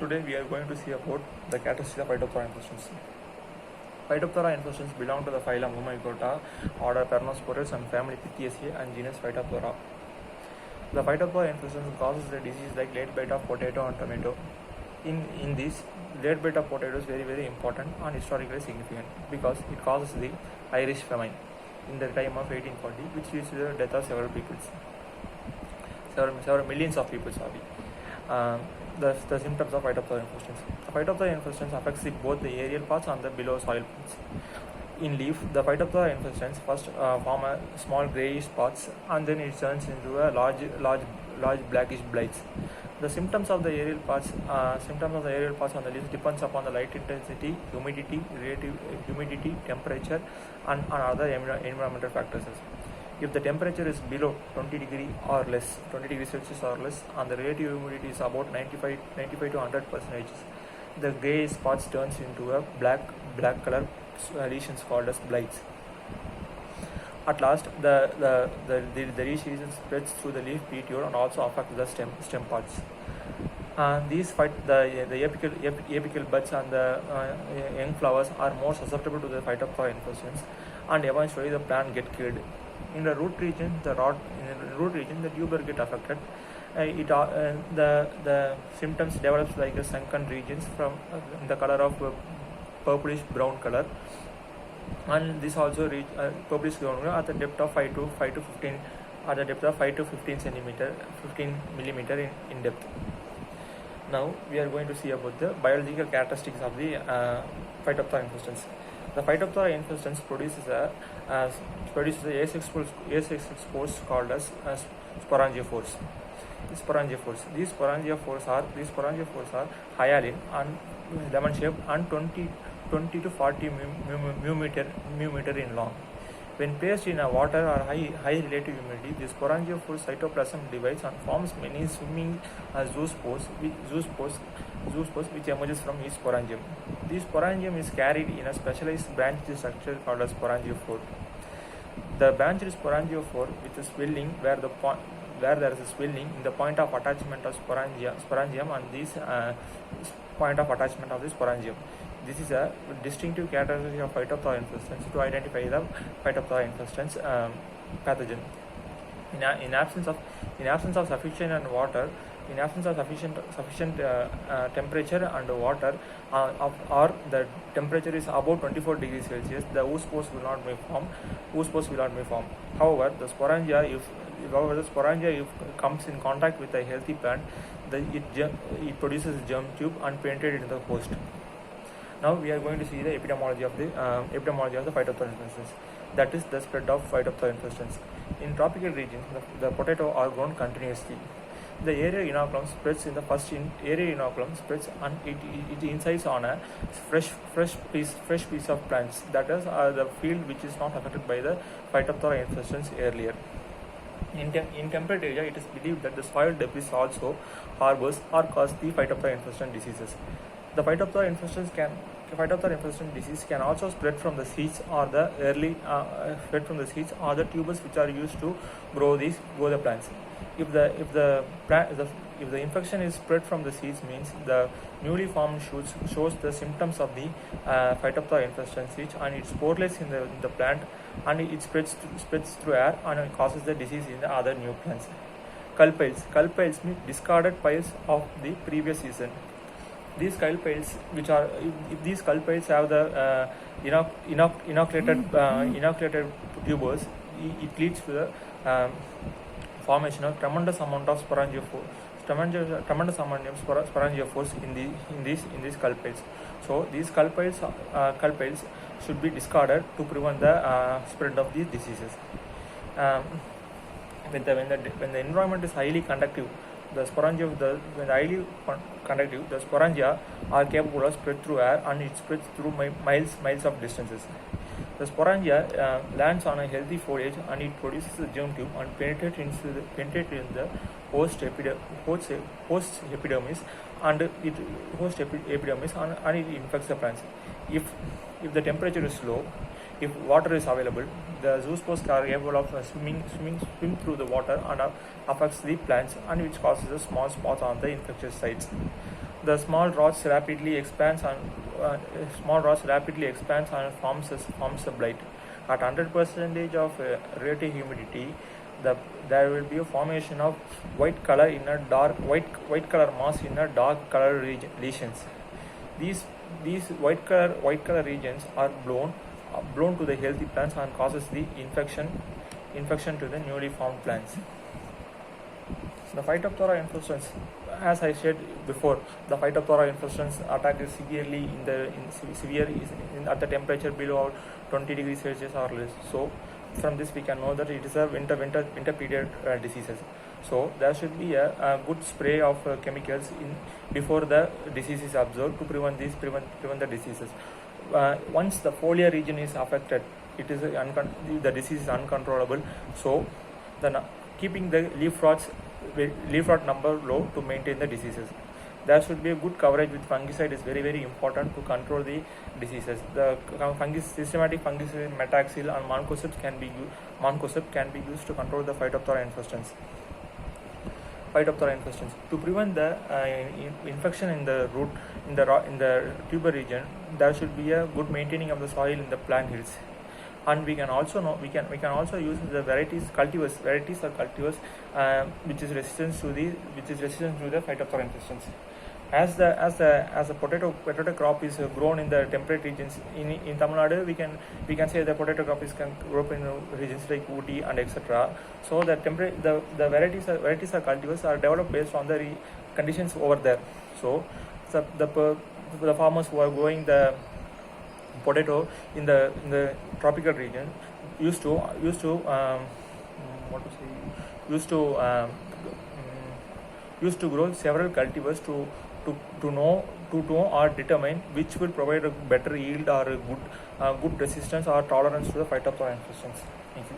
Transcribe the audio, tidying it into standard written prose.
Today we are going to see about the characteristics of phytophthora infestations. Phytophthora infestations belong to the phylum Myrmecota, order Pernospores, and family Pythiaceae, and genus Phytophthora. The phytophthora infestation causes the disease like late bite of potato and tomato. In this, late bite of potato is very important and historically significant because it causes the Irish famine in the time of 1840, which leads to the death of several millions of people. The symptoms of phytophthora infestations. The phytophthora infestations affects both the aerial parts and the below soil parts. In leaf, the phytophthora infestations first form a small grayish spots, and then it turns into a large blackish blights. The symptoms of the aerial parts on the leaves depends upon the light intensity, humidity, relative humidity, temperature, and other environmental factors. If the temperature is below 20 degrees Celsius or less, and the relative humidity is about 95 to 100%, the grey spots turns into a black color lesions called as blights. At last, the lesion spreads through the leaf petiole and also affects the stem parts. These the apical buds and the young flowers are more susceptible to the phytophthora infestations, and eventually the plant get killed. In the root region, the tuber get affected. The symptoms develops like a sunken regions from the color of purplish brown color, and this also reach purplish brown color at the depth of 5 to 15 at the depth of 5 to 15 millimeter in depth. Now we are going to see about the biological characteristics of the phytophthora infestations. The phytophthora infestations produces asexual spores called as sporangiophores. These sporangiophores are hyaline and lemon shaped and 20 to 40 μm in long. When placed in a water or high relative humidity, the sporangiophore cytoplasm divides and forms many swimming zoospores which emerges from each sporangium. This sporangium is carried in a specialized branched structure called a sporangiophore. The branched sporangiophore with a swelling where there is a swelling in the point of attachment of sporangium and this point of attachment of the sporangium. This is a distinctive characteristic of phytophthora infestations to identify the phytophthora infestations pathogen. In absence of sufficient temperature and water, or the temperature is above 24 degrees Celsius, the oospores will not be formed. However, the sporangia, if comes in contact with a healthy plant, it produces germ tube and penetrates into the host. Now we are going to see the epidemiology of the phytophthora infestations. That is the spread of phytophthora infestations. In tropical regions, the potato are grown continuously. The area inoculum spreads and it incides on a fresh piece of plants. That is the field which is not affected by the phytophthora infestations earlier. In temperate area, it is believed that the soil debris also harbors or causes the phytophthora infestation diseases. The phytophthora infestation disease can also spread from the seeds or the tubers which are used to grow the plants. If the infection is spread from the seeds, means the newly formed shoots shows the symptoms of the phytophthora infestation seed, and it sporelates in the plant, and it spreads through air and it causes the disease in the other new plants. Culpils means discarded piles of the previous season. These culpils, if these culpils have the inoculated tubers, it leads to the formation of tremendous amount of sporangiophores in these culpils. So these culpils should be discarded to prevent the spread of these diseases. When the environment is highly conductive, the sporangia are capable of spread through air, and it spreads through miles of distances. The sporangia lands on a healthy foliage, and it produces a germ tube and penetrates in the host epidermis, and it infects the plants. If the temperature is low, if water is available, the zoospores are capable of swim through the water and affects the plants, and which causes a small spots on the infectious sites. The small rods rapidly expands and forms a blight. At 100% of relative humidity, there will be a formation of white color mass in a dark color lesions. These white color regions are blown to the healthy plants and causes the infection to the newly formed plants. The phytophthora infestations, as I said before, the phytophthora infestations attack is severely at the temperature below 20 degrees Celsius or less. So, from this we can know that it is a winter period diseases. So there should be a good spray of chemicals before the disease is observed to prevent the diseases. Once the foliar region is affected, the disease is uncontrollable. So keeping the leaf rot number low to maintain the diseases. There should be a good coverage with fungicide is very, very important to control the diseases. The systematic fungicide metaxil and mancozeb can be used to control the phytophthora infestations. To prevent the infection in the root in the tuber region, there should be a good maintaining of the soil in the plant hills. And we can also use the cultivars which is resistant to the phytophthora infestations. As the potato crop is grown in the temperate regions in Tamil Nadu, we can say the potato crop can grow in regions like Ooty and etc. So the varieties or cultivars are developed based on the conditions over there. So the farmers who are growing the potato in the tropical region used to grow several cultivars to know or determine which will provide a better yield or a good resistance or tolerance to the phytophthora infestations. Thank you.